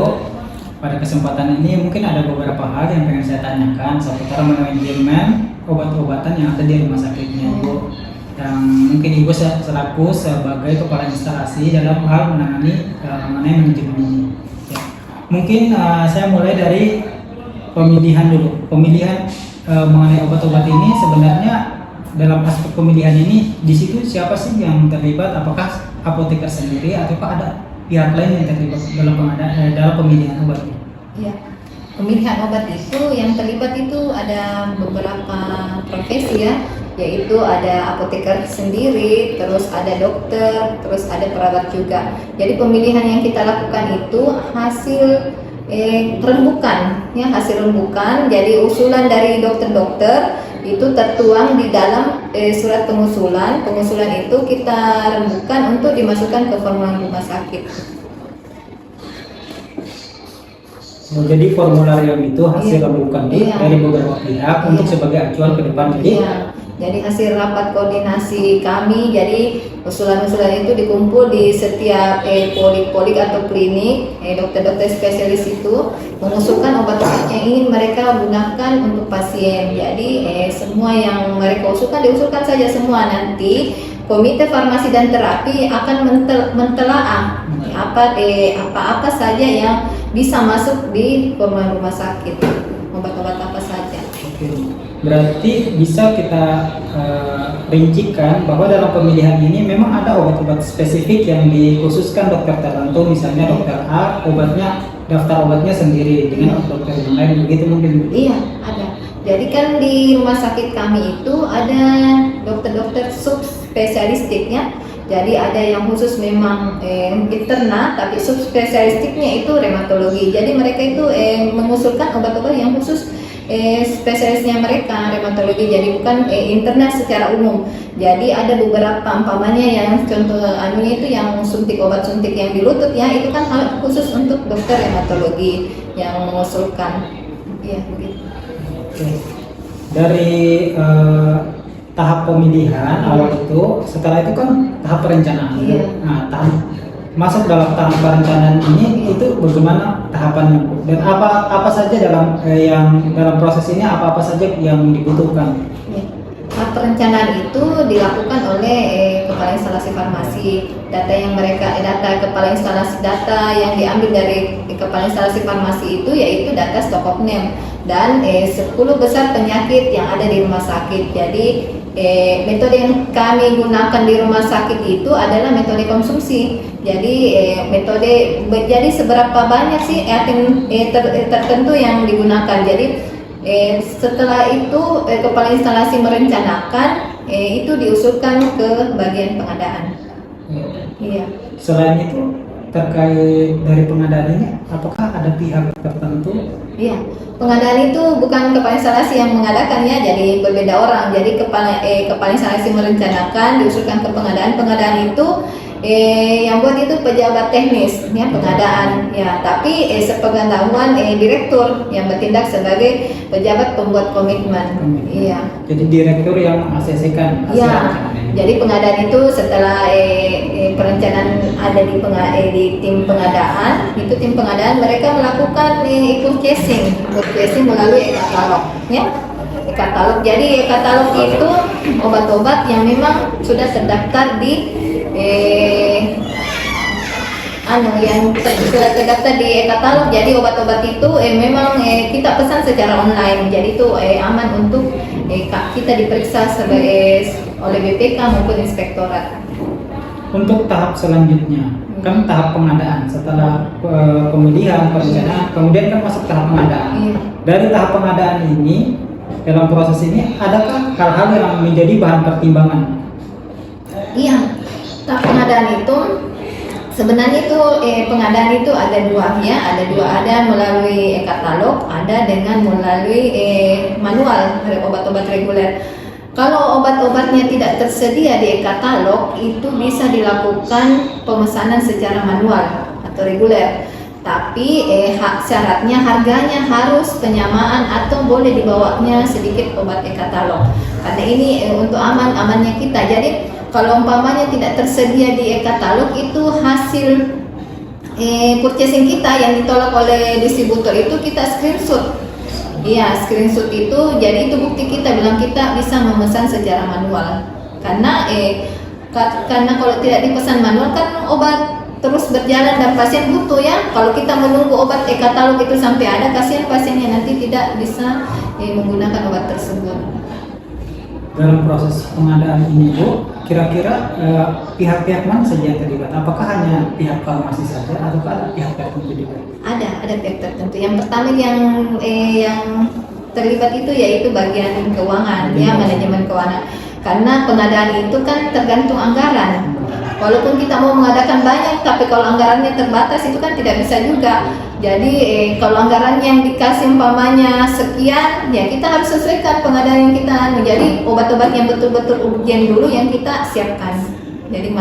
Bu. Pada kesempatan ini mungkin ada beberapa hal yang pengen saya tanyakan seputar manajemen obat-obatan yang ada di rumah sakitnya Bu. Yang mungkin Ibu selaku sebagai kepala instalasi dalam hal menangani mengenai manajemen ini. Ya. Mungkin saya mulai dari pemilihan dulu. Pemilihan mengenai obat-obat ini sebenarnya dalam aspek pemilihan ini di situ siapa sih yang terlibat? Apakah apoteker sendiri ataukah ada pihak lain yang terlibat dalam pemilihan obat ini? Iya, pemilihan obat itu yang terlibat itu ada beberapa profesi ya, yaitu ada apoteker sendiri, terus ada dokter, terus ada perawat juga. Jadi pemilihan yang kita lakukan itu hasil rembukan, ya hasil rembukan. Jadi usulan dari dokter-dokter itu tertuang di dalam surat pengusulan. Pengusulan itu kita rembukan untuk dimasukkan ke formulir rumah sakit. Jadi formulir yang itu hasil rembukan dari beberapa pihak untuk sebagai acuan ke depan. Jadi hasil rapat koordinasi kami, jadi usulan-usulan itu dikumpul di setiap polik-polik atau klinik, dokter-dokter spesialis itu mengusulkan obat-obat yang ingin mereka gunakan untuk pasien. Jadi semua yang mereka usulkan diusulkan saja semua. Nanti Komite Farmasi dan Terapi akan mentelaah apa saja yang bisa masuk di formulir rumah sakit, obat-obat apa saja. Oke. Berarti bisa kita rincikan bahwa dalam pemilihan ini memang ada obat-obat spesifik yang dikhususkan dokter tertentu, misalnya dokter A daftar obatnya sendiri dengan dokter yang lain, begitu mungkin? Iya, ada. Jadi kan di rumah sakit kami itu ada dokter-dokter subspesialistiknya. Jadi ada yang khusus memang interna, tapi subspesialistiknya itu reumatologi. Jadi mereka itu mengusulkan obat-obat yang khusus spesialisnya mereka reumatologi, jadi bukan interna secara umum. Jadi ada beberapa umpamanya yang contoh anunya itu yang suntik, obat suntik yang di lutut ya, itu kan khusus untuk dokter reumatologi yang mengusulkan. Iya begitu. Oke. Dari tahap pemilihan awal itu, setelah itu kan tahap perencanaan. Iya. Nah, masuk dalam tahap perencanaan ini itu bagaimana tahapannya Bu? Dan apa saja dalam proses ini apa saja yang dibutuhkan? Ya. Tahap perencanaan itu dilakukan oleh kepala instalasi farmasi. Data kepala instalasi yang diambil dari kepala instalasi farmasi itu yaitu data stock of name dan 10 besar penyakit yang ada di rumah sakit. Jadi metode yang kami gunakan di rumah sakit itu adalah metode konsumsi. Jadi jadi seberapa banyak sih tertentu yang digunakan. Jadi setelah itu kepala instalasi merencanakan, itu diusulkan ke bagian pengadaan. Iya. Selain itu terkait dari pengadaan ini, apakah ada pihak tertentu? Iya, pengadaan itu bukan kepala instalasi yang mengadakan ya, jadi berbeda orang. Jadi kepala instalasi merencanakan, diusulkan ke pengadaan. Pengadaan itu yang buat itu pejabat teknis ya pengadaan ya, tapi sepengetahuan direktur yang bertindak sebagai pejabat pembuat komitmen. Iya. Jadi direktur yang mengaksesikan. Iya. Jadi pengadaan itu setelah perencanaan ada di tim pengadaan, itu tim pengadaan mereka melakukan purchasing melalui katalog ya. Katalog. Jadi katalog itu obat-obat yang memang sudah terdaftar di yang sudah terdaftar di katalog. Jadi obat-obat itu memang kita pesan secara online. Jadi itu aman untuk kita diperiksa oleh BPK maupun inspektorat. Untuk tahap selanjutnya, kan tahap pengadaan. Setelah pemilihan, perencanaan, kemudian kan masuk tahap pengadaan. Dari tahap pengadaan ini, dalam proses ini, adakah hal-hal yang menjadi bahan pertimbangan? Iya, tahap pengadaan itu sebenarnya itu pengadaan itu ada dua ya, ada melalui katalog, ada dengan melalui manual obat-obat reguler. Kalau obat-obatnya tidak tersedia di katalog, itu bisa dilakukan pemesanan secara manual atau reguler. Tapi syaratnya harganya harus penyamaan atau boleh dibawanya sedikit obat katalog. Karena ini untuk amannya kita. Jadi kalau umpamanya tidak tersedia di katalog, itu purchasing kita yang ditolak oleh distributor itu kita screenshot. Iya, screenshot itu jadi itu bukti kita bilang kita bisa memesan secara manual. Karena kalau tidak dipesan manual kan obat terus berjalan dan pasien butuh ya. Kalau kita menunggu obat e-katalog itu sampai ada, kasihan pasiennya nanti tidak bisa menggunakan obat tersebut. Dalam proses pengadaan ini Bu, kira-kira pihak-pihak mana saja yang terlibat? Apakah hanya pihak farmasi saja atau ada pihak tertentu juga? Ada pihak tertentu. Yang pertama yang terlibat itu yaitu bagian keuangan, ya manajemen keuangan. Karena pengadaan itu kan tergantung anggaran. Walaupun kita mau mengadakan banyak, tapi kalau anggarannya terbatas itu kan tidak bisa juga. Jadi kalau anggaran yang dikasih umpamanya sekian, ya kita harus sesuaikan pengadaan yang kita jadi obat-obat yang betul-betul urgen dulu yang kita siapkan. Jadi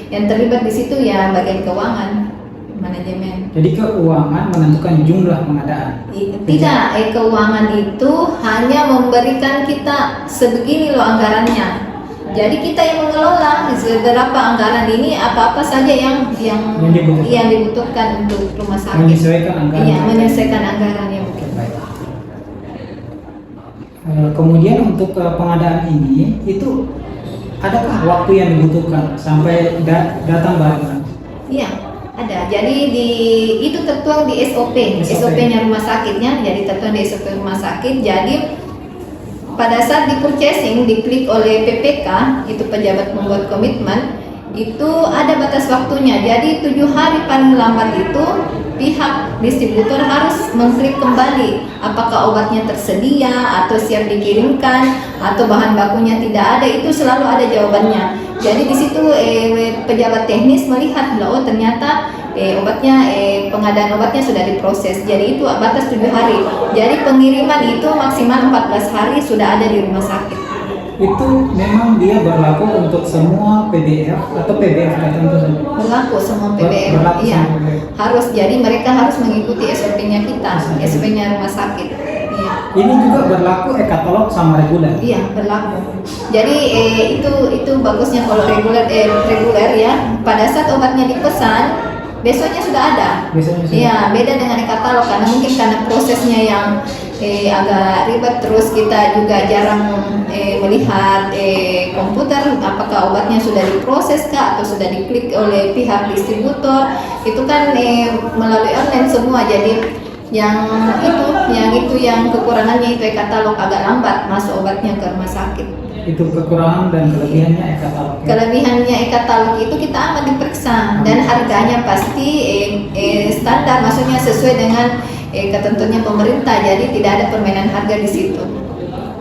yang terlibat di situ ya bagian keuangan, manajemen. Jadi keuangan menentukan jumlah pengadaan. Tidak, keuangan itu hanya memberikan kita sebegini loh anggarannya. Jadi kita yang mengelola beberapa anggaran ini apa-apa saja yang dibutuhkan untuk rumah sakit. Menyesuaikan anggaran. Iya, menyesuaikan anggaran yang Oke, baik. Kemudian untuk pengadaan ini itu adakah waktu yang dibutuhkan sampai datang barang? Iya, ada. Jadi itu tertuang di SOP. SOP. SOP-nya rumah sakitnya. Jadi tertuang di SOP rumah sakit. Jadi pada saat di purchasing diklik oleh PPK, itu pejabat membuat komitmen, itu ada batas waktunya. Jadi 7 hari paling lambat itu pihak distributor harus mengklik kembali apakah obatnya tersedia atau siap dikirimkan atau bahan bakunya tidak ada, itu selalu ada jawabannya. Jadi di situ pejabat teknis melihat bahwa ternyata pengadaan obatnya sudah diproses. Jadi itu batas 7 hari. Jadi pengiriman itu maksimal 14 hari sudah ada di rumah sakit. Itu memang dia berlaku untuk semua PBF atau PBF tertentu saja? Berlaku semua PBF. Berlaku Iya. semua PBF. Harus, jadi mereka harus mengikuti SOP-nya kita, SOP-nya rumah sakit. Iya. Ini juga berlaku e-katalog sama reguler? Iya, berlaku. Jadi itu bagusnya kalau reguler ya. Pada saat obatnya dipesan, besoknya sudah ada. Biasanya sudah. Iya, beda dengan e-katalog karena mungkin karena prosesnya yang agak ribet, terus kita juga jarang melihat komputer apakah obatnya sudah diproses kah atau sudah diklik oleh pihak distributor. Itu kan melalui online semua. Jadi yang kekurangannya itu e-katalog agak lambat masuk obatnya ke rumah sakit. Itu kekurangan dan kelebihannya e-katalog. Kelebihannya e-katalog itu kita aman diperiksa dan harganya pasti standar, maksudnya sesuai dengan ketentuannya pemerintah. Jadi tidak ada permainan harga di situ.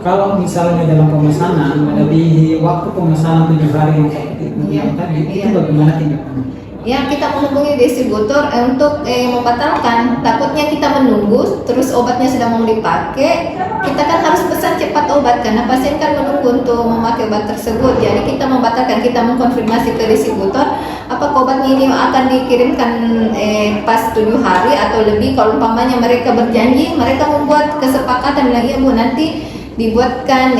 Kalau misalnya dalam pemesanan melebihi waktu pemesanan 7 hari yang seperti itu Iya. tadi, itu Iya. bagaimana tindakannya? Ya, kita menghubungi distributor untuk membatalkan. Takutnya kita menunggu, terus obatnya sudah mau dipakai, kita kan harus pesan cepat obat karena pasien kan menunggu untuk memakai obat tersebut. Jadi kita membatalkan, kita mengkonfirmasi ke distributor apakah obatnya ini akan dikirimkan pas 7 hari atau lebih. Kalau umpamanya mereka berjanji, mereka membuat kesepakatan bilang iya Bu, nanti dibuatkan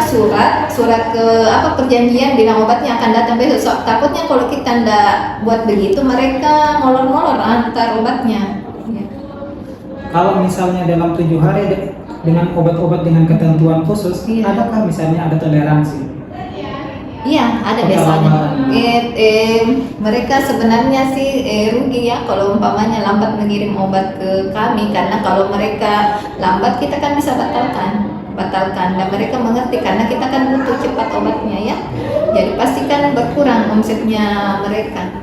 surat ke perjanjian bilang obatnya akan datang besok. So, takutnya kalau kita ndak buat begitu mereka molor-molor antar obatnya. Ya. Kalau misalnya dalam 7 hari dengan obat-obat dengan ketentuan khusus, Iya. adakah misalnya ada toleransi? Iya, ada biasanya. Mereka sebenarnya sih rugi ya kalau umpamanya lambat mengirim obat ke kami, karena kalau mereka lambat kita kan bisa batalkan dan mereka mengerti karena kita kan butuh cepat obatnya ya. Jadi pastikan berkurang omsetnya mereka.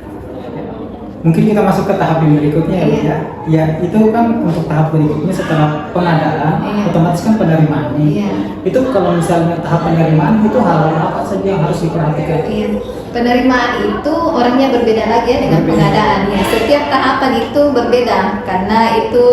Mungkin kita masuk ke tahap yang berikutnya ya, Bu, Iya. ya. Ya, itu kan untuk tahap berikutnya setelah pengadaan, Iya. otomatis kan penerimaan nih. Iya. Itu kalau misalnya tahap penerimaan itu hal apa saja yang harus diperhatikan? Iya. Penerimaan itu orangnya berbeda lagi ya dengan Berbeda. pengadaan. Ya, setiap tahapan itu berbeda karena itu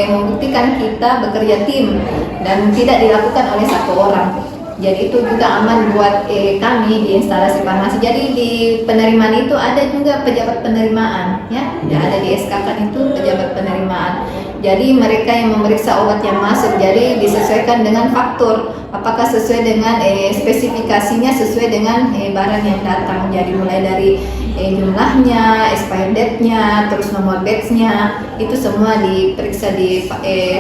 membuktikan kita bekerja tim dan tidak dilakukan oleh satu orang. Jadi itu juga aman buat kami di instalasi farmasi. Jadi di penerimaan itu ada juga pejabat penerimaan ya. Yang ada di SK kan itu pejabat penerimaan. Jadi mereka yang memeriksa obat yang masuk, jadi disesuaikan dengan faktur, apakah sesuai dengan spesifikasinya, sesuai dengan barang yang datang. Jadi mulai dari jumlahnya, expired date-nya, terus nomor batch-nya, itu semua diperiksa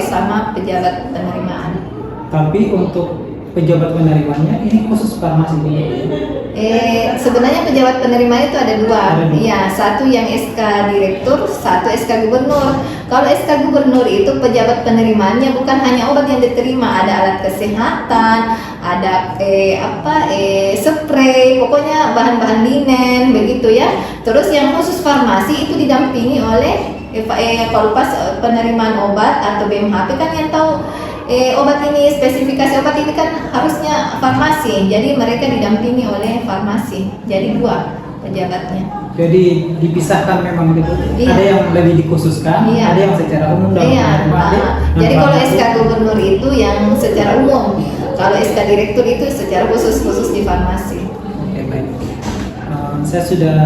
sama pejabat penerimaan. Tapi untuk pejabat penerimanya ini khusus farmasi Bu. Sebenarnya pejabat penerima itu ada dua. Iya, satu yang SK direktur, satu SK gubernur. Kalau SK gubernur itu pejabat penerimanya bukan hanya obat yang diterima, ada alat kesehatan, ada spray, pokoknya bahan-bahan linen begitu ya. Terus yang khusus farmasi itu didampingi oleh kalau pas penerimaan obat atau BMHP kan yang tahu obat ini, spesifikasi obat ini kan harusnya farmasi, jadi mereka didampingi oleh farmasi. Jadi dua pejabatnya. Jadi dipisahkan memang gitu. Iya. Ada yang lebih dikhususkan, Iya. ada yang secara umum dalam Iya. penerima. Jadi kalau SK gubernur itu yang secara umum, kalau SK direktur itu secara khusus di farmasi. Oke, baik. Saya sudah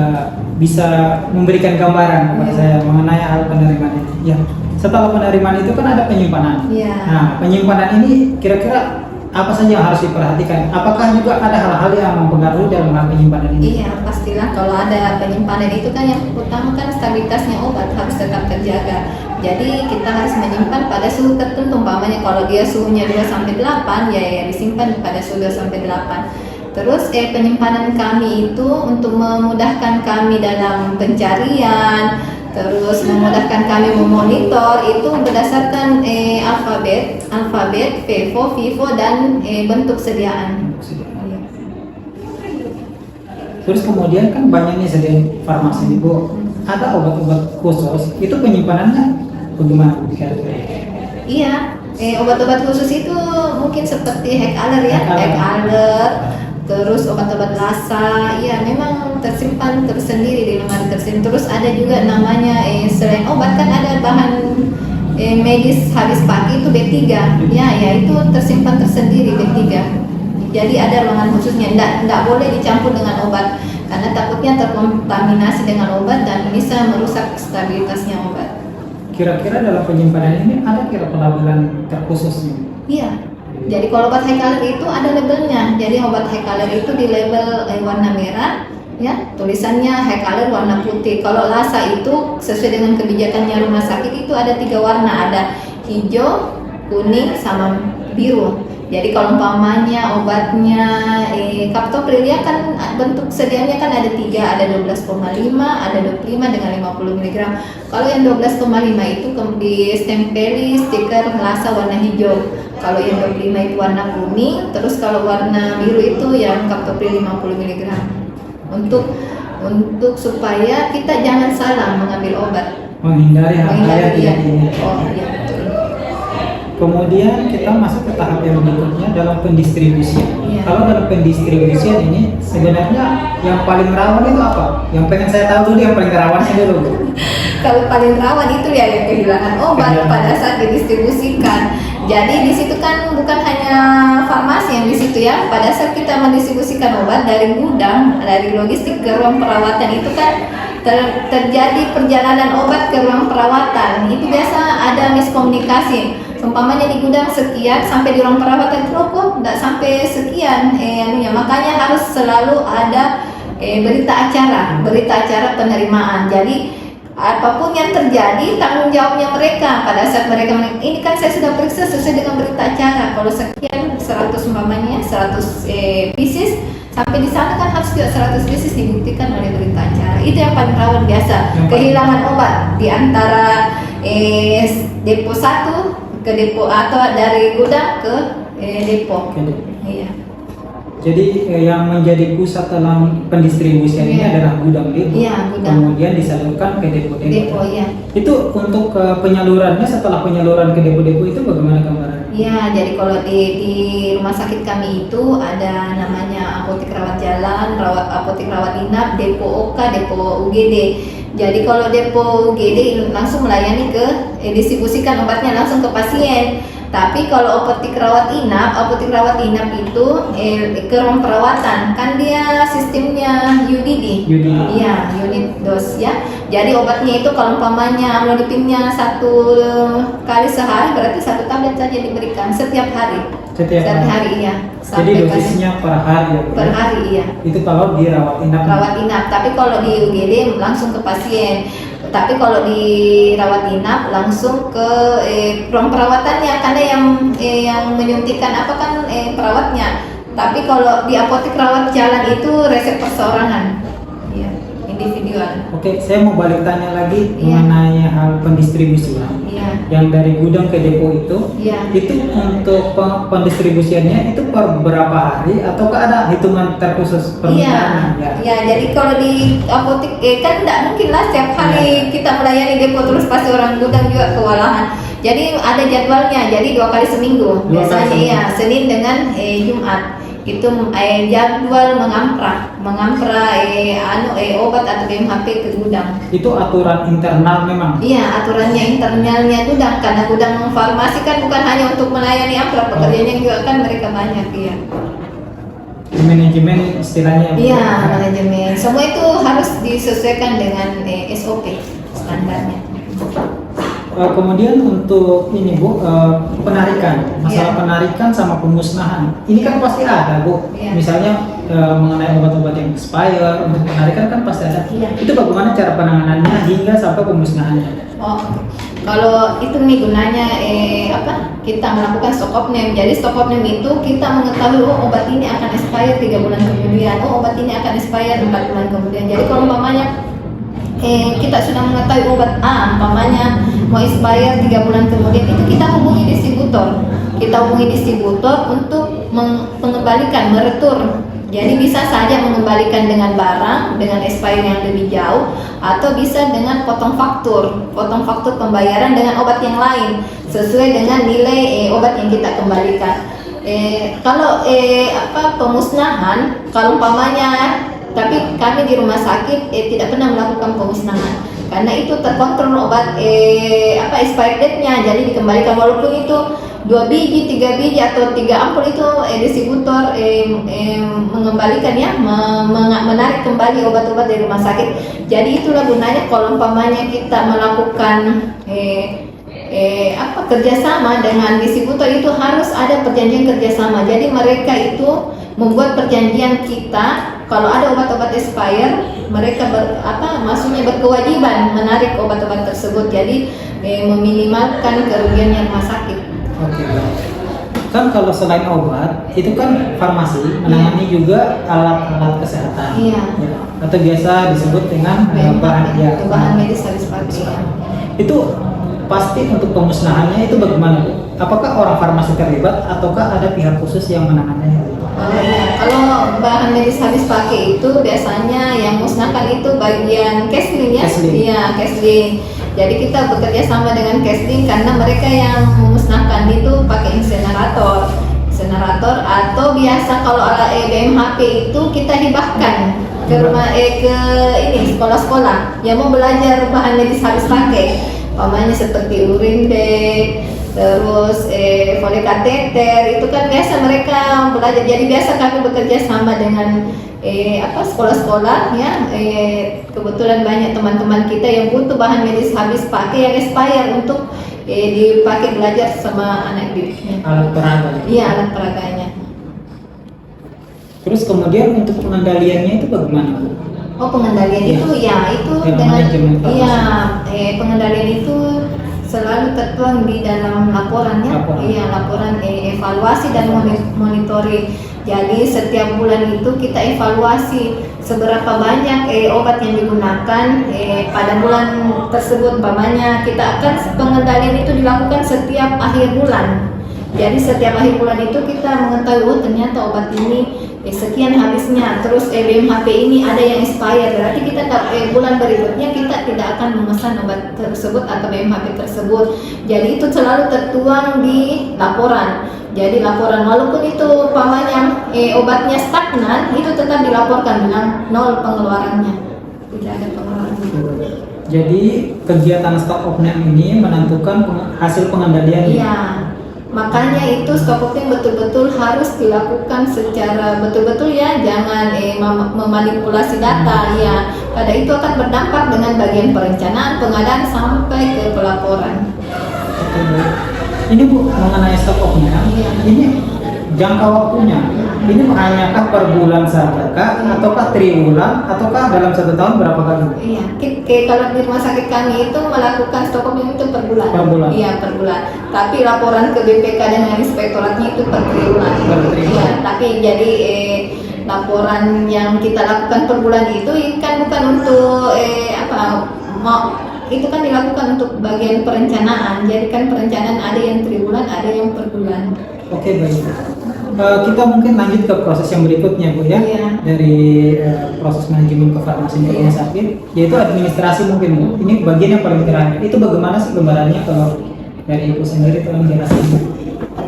bisa memberikan gambaran kepada saya mengenai hal penerimaan ini. Ya. Setelah penerimaan itu kan ada penyimpanan. Iya. Nah, penyimpanan ini kira-kira apa saja yang harus diperhatikan? Apakah juga ada hal-hal yang mempengaruhi dalam hal penyimpanan ini? Iya, pastilah kalau ada penyimpanan itu kan yang utama kan stabilitasnya obat harus tetap terjaga. Jadi kita harus menyimpan pada suhu tertentu, umpamanya kalau dia suhunya 2-8 ya disimpan pada suhu 2-8. Terus penyimpanan kami itu untuk memudahkan kami dalam pencarian, terus memudahkan kami memonitor itu berdasarkan alfabet, FIFO dan bentuk sediaan. Terus kemudian kan banyak nih sediaan farmasi nih Bu. Ada obat-obat khusus, itu penyimpanannya bagaimana kira-kira? Iya, obat-obat khusus itu mungkin seperti Hekaler ya, Hekaler. Terus obat-obat lasa, ya memang tersimpan tersendiri di lemari tersendiri. Terus ada juga namanya selain obat kan ada bahan medis habis pakai itu B3, ya itu tersimpan tersendiri B3. Jadi ada ruangan khususnya, tidak boleh dicampur dengan obat karena takutnya terkontaminasi dengan obat dan bisa merusak stabilitasnya obat. Kira-kira dalam penyimpanan ini ada kira pelabelan terkhususnya? Iya. Jadi kalau obat Hekaler itu ada labelnya. Jadi obat Hekaler itu di label warna merah, ya tulisannya Hekaler warna putih. Kalau lasa itu sesuai dengan kebijakannya rumah sakit itu ada 3 warna, ada hijau, kuning, sama biru. Jadi kalau umpamanya obatnya Captopril ya kan bentuk sediaannya kan ada 3, ada 12,5, ada 25 dengan 50 mg. Kalau yang 12,5 itu ditempeli stiker lasa warna hijau. Kalau yang 25 itu warna kuning, terus kalau warna biru itu yang Captopril 50 mg. Untuk supaya kita jangan salah mengambil obat. Menghindari hal-hal yang tidak diinginkan. Oh iya betul. Kemudian kita masuk ke tahap yang berikutnya dalam pendistribusian. Iya. Kalau dalam pendistribusian ini sebenarnya yang paling rawan itu apa? Yang pengen saya tahu dulu yang paling rawannya dulu. Kalau paling rawan itu ya yang kehilangan obat pada saat didistribusikan. Jadi di situ kan bukan hanya farmasi yang di situ ya. Pada saat kita mendistribusikan obat dari gudang, dari logistik ke ruang perawatan itu kan terjadi perjalanan obat ke ruang perawatan. Itu biasa ada miskomunikasi. Umpamanya di gudang sekian, sampai di ruang perawatan kok tidak sampai sekian. Makanya harus selalu ada berita acara penerimaan. Jadi apapun yang terjadi tanggung jawabnya mereka pada saat mereka ini kan saya sudah periksa sesuai dengan berita acara. Kalau sekian 100 umpamanya 100 pieces sampai di sana kan harus juga 100 pieces dibuktikan oleh berita acara. Itu yang paling rawan biasa kehilangan obat di antara depo 1 ke depo atau dari gudang ke depo. Iya. Jadi yang menjadi pusat dalam pendistribusian ini adalah gudang depo. Iya, gudang. Kemudian disalurkan ke depo-depo. Depo ya. Itu untuk penyalurannya setelah penyaluran ke depo-depo itu bagaimana gambarannya? Iya, jadi kalau di rumah sakit kami itu ada namanya apotek rawat jalan, apotek rawat inap, depo OK, depo UGD. Jadi kalau depo UGD langsung melayani ke distribusikan obatnya langsung ke pasien. Tapi kalau apotek rawat inap itu ke ruang perawatan kan dia sistemnya UDD. Iya, unit dos ya. Jadi obatnya itu kalau umpamanya amlodipinnya 1 kali sehari berarti 1 tablet saja diberikan setiap hari. Setiap hari iya. Jadi dosisnya per hari ya, Bu? Per hari iya. Itu kalau di rawat inap. Rawat inap, tapi kalau di UGD langsung ke pasien. Tapi kalau di rawat inap langsung ke ruang perawatannya, karena yang menyuntikkan apa kan perawatnya. Tapi kalau di apotek rawat jalan itu resep perseorangan, ya, individual. Oke, saya mau balik tanya lagi Iya. mengenai hal pendistribusian. Iya. Yang dari gudang ke depo itu, Iya. itu untuk pendistribusiannya itu per berapa hari ataukah ada hitungan terkhusus Iya, permintaannya? ya. Jadi kalau di apotek kan tidak mungkin lah setiap hari kita melayani depo terus pasti orang gudang juga kewalahan. Jadi ada jadwalnya, jadi 2 kali seminggu. 2 kali Biasanya seminggu. ya Senin dengan Jumat. Itu jadwal mengampra obat atau BMHP ke gudang. Itu aturan internal memang. Iya, aturannya internalnya gudang, karena gudang farmasi kan bukan hanya untuk melayani ampra, pekerjaannya juga kan mereka banyak ya. Manajemen istilahnya. Iya, manajemen. Semua itu harus disesuaikan dengan SOP standarnya. Kemudian untuk ini Bu, penarikan, masalah Iya. penarikan sama pemusnahan. Ini kan pasti ada Bu. Iya. Misalnya mengenai obat-obat yang expire, untuk penarikan kan pasti ada. Iya. Itu bagaimana cara penanganannya hingga sampai pemusnahannya? Oh, kalau itu nih gunanya kita melakukan stock of name. Jadi stock of name itu kita mengetahui obat ini akan expire 3 bulan kemudian, obat ini akan expire 4 bulan kemudian. Jadi kalau umpamanya kita sudah mengetahui obat A umpamanya mau expire 3 bulan kemudian, itu kita hubungi distributor. Kita hubungi distributor untuk mengembalikan, meretur. Jadi bisa saja mengembalikan dengan barang dengan expire yang lebih jauh, atau bisa dengan potong faktur pembayaran dengan obat yang lain sesuai dengan nilai obat yang kita kembalikan. Kalau pemusnahan, kalau umpamanya, tapi kami di rumah sakit tidak pernah melakukan pemusnahan karena itu terkontrol obat expired date-nya, jadi dikembalikan walaupun itu 2 biji, 3 biji atau 3 ampul itu distributor mengembalikan ya, menarik kembali obat-obat dari rumah sakit. Jadi itulah gunanya kalau umpamanya kita melakukan kerjasama dengan distributor, itu harus ada perjanjian kerjasama. Jadi mereka itu membuat perjanjian kita, kalau ada obat-obat expire, mereka maksudnya berkewajiban menarik obat-obat tersebut. Jadi meminimalkan kerugiannya rumah sakit. Oke. Kan kalau selain obat, itu kan farmasi menangani juga alat-alat kesehatan. Iya. Ya. Atau biasa disebut dengan bahan medis habis pakai. Itu pasti untuk pemusnahannya itu bagaimana Bu? Apakah orang farmasi terlibat ataukah ada pihak khusus yang menanganinya? Kalau bahan medis habis pakai itu biasanya yang musnahkan itu bagian Kesling ya. Kesling. Iya, Kesling. Jadi kita bekerja sama dengan Kesling karena mereka yang memusnahkan itu pakai insinerator atau biasa kalau BMHP itu kita hibahkan ke rumah ke sekolah-sekolah yang mau belajar bahan medis habis pakai. Pamannya seperti urin bag, terus folic kateter, itu kan biasa mereka belajar. Jadi biasa kami bekerja sama dengan sekolah-sekolah ya. Kebetulan banyak teman-teman kita yang butuh bahan medis habis pakai yang expire untuk dipakai belajar sama anak didiknya. Alat peraga. Iya, alat peraganya. Terus kemudian untuk pengendaliannya itu bagaimana Bu? Oh, pengendalian Iya. itu ya itu Dengan dengan manajemen pengendalian itu selalu tertuang di dalam laporannya. Laporan. Iya, laporan evaluasi dan monitoring. Jadi setiap bulan itu kita evaluasi seberapa banyak obat yang digunakan pada bulan tersebut. Umpamanya kita akan pengendalian itu dilakukan setiap akhir bulan. Jadi setiap akhir bulan itu kita mengetahui ternyata obat ini sekian habisnya, terus BMHP ini ada yang expire, berarti kita bulan berikutnya kita tidak akan memesan obat tersebut atau BMHP tersebut. Jadi itu selalu tertuang di laporan. Jadi laporan walaupun itu umpamanya obatnya stagnan, itu tetap dilaporkan dengan 0 pengeluarannya, tidak ada pengeluaran. Jadi kegiatan stock of name ini menentukan hasil pengendalian. Iya. Makanya itu stokoping betul-betul harus dilakukan secara betul-betul ya, jangan memanipulasi data ya. pada itu akan berdampak dengan bagian perencanaan, pengadaan sampai ke pelaporan. Oke, baik. Ini Bu, mengenai stok opnya, Iya. ini jangka waktunya, ini hanyakah per bulan saja kah, ataukah triwulan, ataukah dalam 1 tahun berapa kali? Iya, kalau di rumah sakit kami itu melakukan stok opname itu per bulan. Per bulan. Iya, per bulan. Tapi laporan ke BPK dan inspektoratnya itu per triwulan. Per triwulan. Iya, tapi jadi laporan yang kita lakukan per bulan itu kan bukan untuk itu kan dilakukan untuk bagian perencanaan. Jadi kan perencanaan ada yang triwulan, ada yang per bulan. Oke, baik. Kita mungkin lanjut ke proses yang berikutnya, Bu, ya. Iya. Dari proses manajemen kefarmasian di rumah sakit, yaitu administrasi mungkin, Bu. Ini bagian yang paling terakhir. Itu bagaimana sih gambarannya kalau dari Ibu sendiri, tolong jelasin.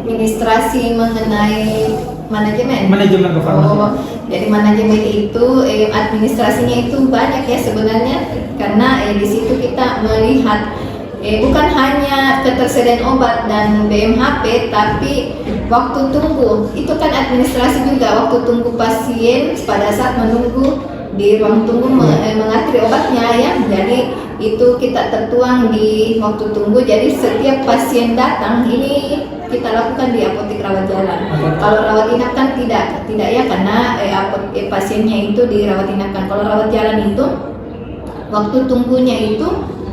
Administrasi mengenai manajemen. Manajemen kefarmasian. Jadi manajemen itu administrasinya itu banyak ya sebenarnya, karena di situ kita melihat bukan hanya ketersediaan obat dan BMHP, tapi waktu tunggu itu kan administrasi juga, waktu tunggu pasien pada saat menunggu di ruang tunggu mengantri obatnya ya. Jadi itu kita tertuang di waktu tunggu. Jadi setiap pasien datang ini kita lakukan di apotek rawat jalan. Kalau rawat inap kan tidak ya, karena pasiennya itu dirawat inapkan. Kalau rawat jalan itu waktu tunggunya itu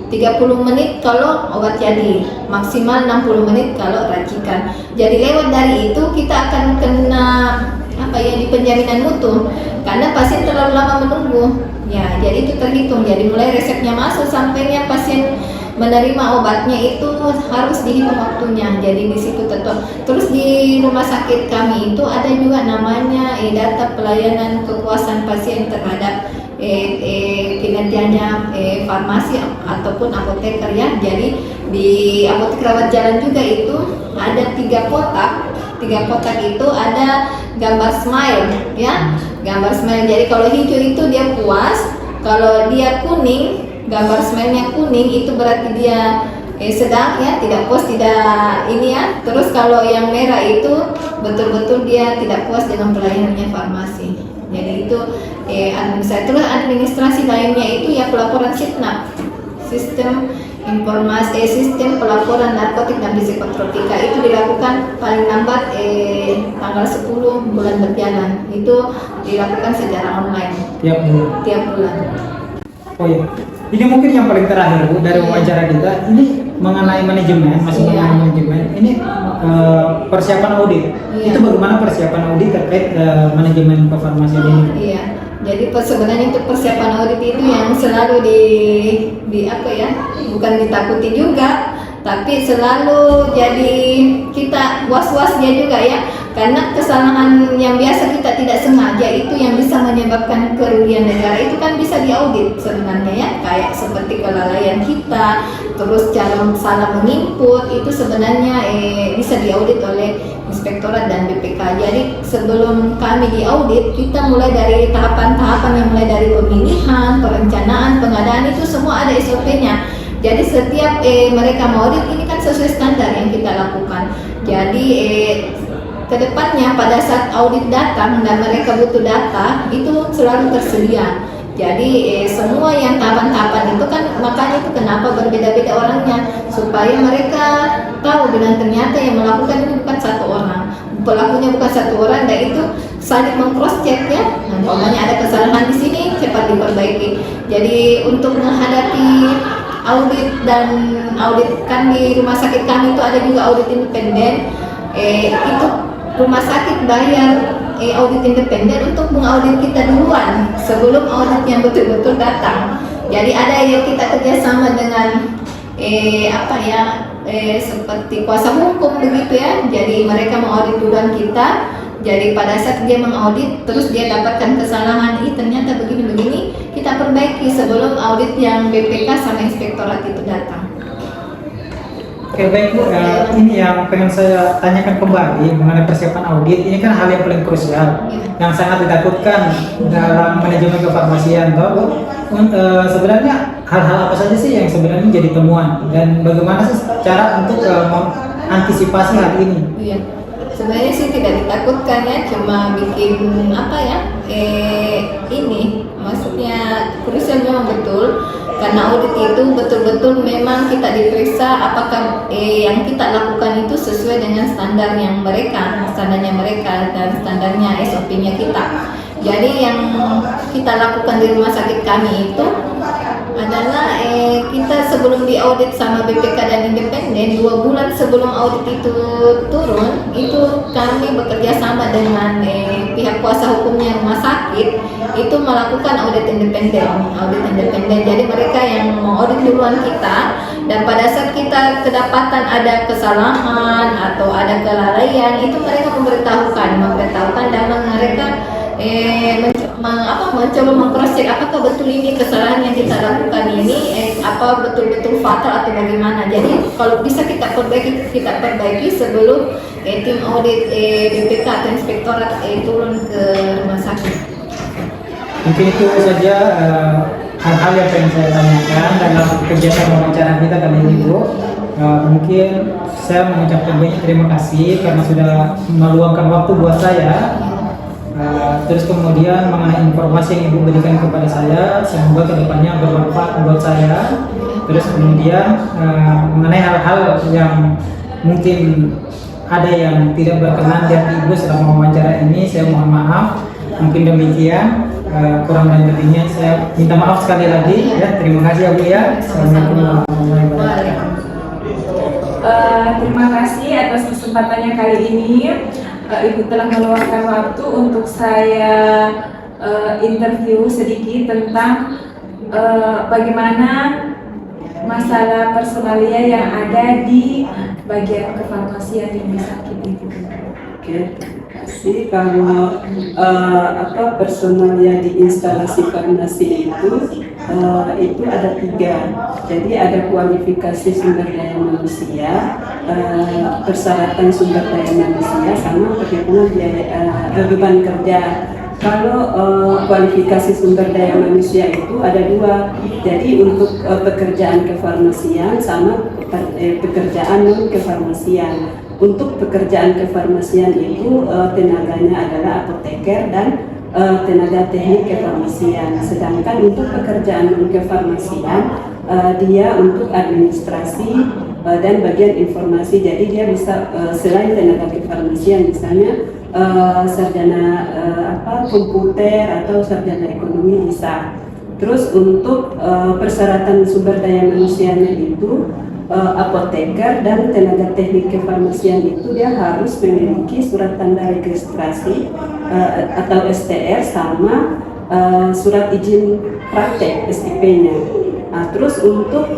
30 menit kalau obat jadi, maksimal 60 menit kalau racikan. Jadi lewat dari itu kita akan kena di penjaminan mutu, karena pasien terlalu lama menunggu. Ya, jadi itu terhitung. Jadi mulai resepnya masuk sampainya pasien menerima obatnya itu harus dihitung waktunya. Jadi di situ tentu. Terus di rumah sakit kami itu ada juga namanya data pelayanan kepuasan pasien terhadap kinerjanya farmasi ataupun apoteker ya. Jadi di apotek rawat jalan juga itu ada 3 kotak. 3 kotak itu ada gambar smile ya, gambar smile. Jadi kalau hijau itu dia puas, kalau dia kuning, gambar smile-nya kuning itu berarti dia sedang ya, tidak puas, tidak ini ya. Terus kalau yang merah itu betul-betul dia tidak puas dengan pelayanannya farmasi. Jadi itu administrasi. Terus administrasi lainnya itu ya pelaporan SITNAP, sistem informasi sistem pelaporan narkotik dan psikotropika, itu dilakukan paling lambat tanggal 10 bulan berjalan. Itu dilakukan secara online tiap bulan. Oh iya, ini mungkin yang paling terakhir Bu dari wawancara kita, ini mengenai manajemen, masih mengenai manajemen. Ini persiapan audit. Iya. Itu bagaimana persiapan audit terkait manajemen kefarmasian ini? Iya. Jadi sebenarnya untuk persiapan audit itu yang selalu bukan ditakuti juga, tapi selalu jadi kita was-wasnya juga ya, karena kesalahan yang biasa kita tidak sengaja itu yang bisa menyebabkan kerugian negara itu kan bisa diaudit sebenarnya ya, kayak seperti kelalaian kita, terus cara salah menginput itu sebenarnya bisa diaudit oleh inspektorat dan BPK. Jadi sebelum kami diaudit, kita mulai dari tahapan-tahapan yang mulai dari pemilihan, perencanaan, pengadaan, itu semua ada SOP-nya. Jadi setiap mereka mau audit ini kan sesuai standar yang kita lakukan. Jadi kedepannya pada saat audit datang dan mereka butuh data itu selalu tersedia. Jadi semua yang tahapan-tahapan itu kan, makanya itu kenapa berbeda-beda orangnya, supaya mereka tahu dan ternyata yang melakukan ini bukan satu orang, pelakunya bukan satu orang, dan itu saling meng-cross check ya. Nah, umpamanya ada kesalahan di sini cepat diperbaiki. Jadi untuk menghadapi audit kan di rumah sakit kami itu ada juga audit independen. Itu rumah sakit bayar audit independen untuk mengaudit kita duluan sebelum audit yang betul-betul datang. Jadi ada yang kita kerjasama dengan seperti kuasa hukum begitu ya. Jadi mereka mengaudit duluan kita. Jadi pada saat dia mengaudit terus dia dapatkan kesalahan, ternyata begini-begini, kita perbaiki sebelum audit yang BPK sama inspektorat itu datang. Oke, baik Bu, ini yang pengen saya tanyakan kembali mengenai persiapan audit. Ini kan hal yang paling krusial, yang sangat ditakutkan dalam manajemen kefarmasian, toh Bu. Sebenarnya hal-hal apa saja sih yang sebenarnya jadi temuan, dan bagaimana sih cara untuk mengantisipasi hal ini? Iya. Sebenarnya sih tidak ditakutkan ya, cuma bikin apa ya? Ini maksudnya krusial memang betul, karena audit itu betul-betul memang kita diperiksa apakah yang kita lakukan itu sesuai dengan standarnya mereka dan standarnya SOP-nya kita. Jadi yang kita lakukan di rumah sakit kami itu adalah kita sebelum diaudit sama BPK dan independen, 2 bulan sebelum audit itu turun, itu kami bekerja sama dengan pihak kuasa hukumnya rumah sakit itu melakukan audit independen. Jadi mereka yang mengaudit duluan kita, dan pada saat kita kedapatan ada kesalahan atau ada kelalaian, itu mereka memberitahukan dan mereka mencoba mengcross check apakah betul ini kesalahan yang kita lakukan ini apa betul-betul fatal atau bagaimana. Jadi kalau bisa kita perbaiki sebelum tim audit BPK atau inspektorat turun ke rumah sakit. Mungkin itu saja hal-hal yang pengen saya tanyakan dalam kegiatan wawancara kita kali ini, Bu. Mungkin saya mengucapkan banyak terima kasih karena sudah meluangkan waktu buat saya. Terus kemudian mengenai informasi yang Ibu berikan kepada saya, semoga kedepannya bermanfaat buat saya. Terus kemudian mengenai hal-hal yang mungkin ada yang tidak berkenan di hati Ibu selama wawancara ini, saya mohon maaf. Mungkin demikian, kurang dan lebihnya saya minta maaf sekali lagi. Ya, terima kasih ya Bu ya. Assalamualaikum warahmatullahi wabarakatuh. Terima kasih atas kesempatannya kali ini. Ibu telah meluangkan waktu untuk saya interview sedikit tentang bagaimana masalah personalia yang ada di bagian kefarmasian di rumah sakit itu. Oke, terima kasih. Kalau personalia di instalasi farmasi itu ada 3. Jadi ada kualifikasi sumber daya manusia, persyaratan sumber daya manusia, sama perhitungan beban kerja. Kalau kualifikasi sumber daya manusia itu ada 2. Jadi untuk pekerjaan kefarmasian sama pekerjaan non kefarmasian. Untuk pekerjaan kefarmasian itu tenaganya adalah apoteker dan tenaga teknik kefarmasian. Sedangkan untuk pekerjaan non kefarmasian dia untuk administrasi dan bagian informasi. Jadi dia bisa selain tenaga kefarmasian misalnya sarjana komputer atau sarjana ekonomi bisa. Terus untuk persyaratan sumber daya manusianya itu apoteker dan tenaga teknik kefarmasian itu dia harus memiliki surat tanda registrasi atau STR sama surat izin praktek SIP-nya. Terus untuk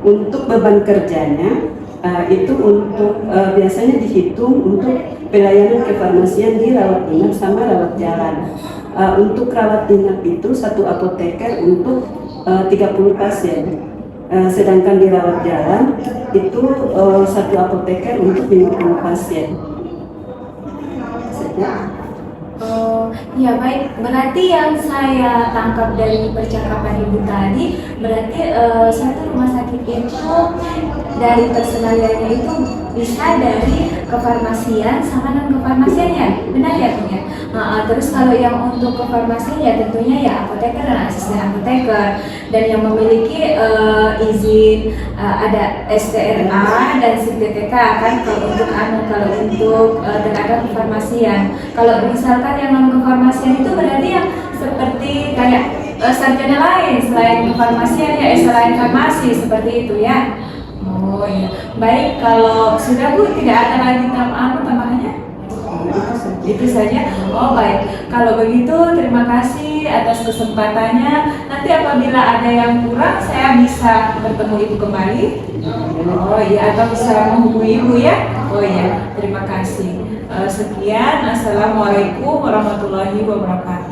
untuk beban kerjanya itu untuk biasanya dihitung untuk pelayanan kefarmasian di rawat inap sama rawat jalan. Untuk rawat inap itu 1 apoteker untuk 30 pasien. Sedangkan di rawat jalan itu 1 apoteker untuk 50 pasien. Oh, ya baik. Berarti yang saya tangkap dari percakapan Ibu tadi, berarti satu rumah sakit itu dari personalianya itu bisa dari kefarmasian sama non kefarmasian ya, benar ya Bu ya? Terus kalau yang untuk kefarmasian ya tentunya ya apoteker dan asisten apoteker, dan yang memiliki izin ada STRA dan SIP-TTK kan kalau untuk tenaga kefarmasian. Kalau misalkan yang non kefarmasian itu berarti yang seperti kayak sarjana lain selain kefarmasian ya, selain farmasi seperti itu ya. Oh iya, baik. Kalau sudah Bu, tidak ada lagi tambahannya? Itu saja. Oh baik. Kalau begitu terima kasih atas kesempatannya. Nanti apabila ada yang kurang, saya bisa bertemu Ibu kembali. Oh iya, atau bisa menghubungi Ibu ya. Oh iya, terima kasih. Sekian. Assalamualaikum warahmatullahi wabarakatuh.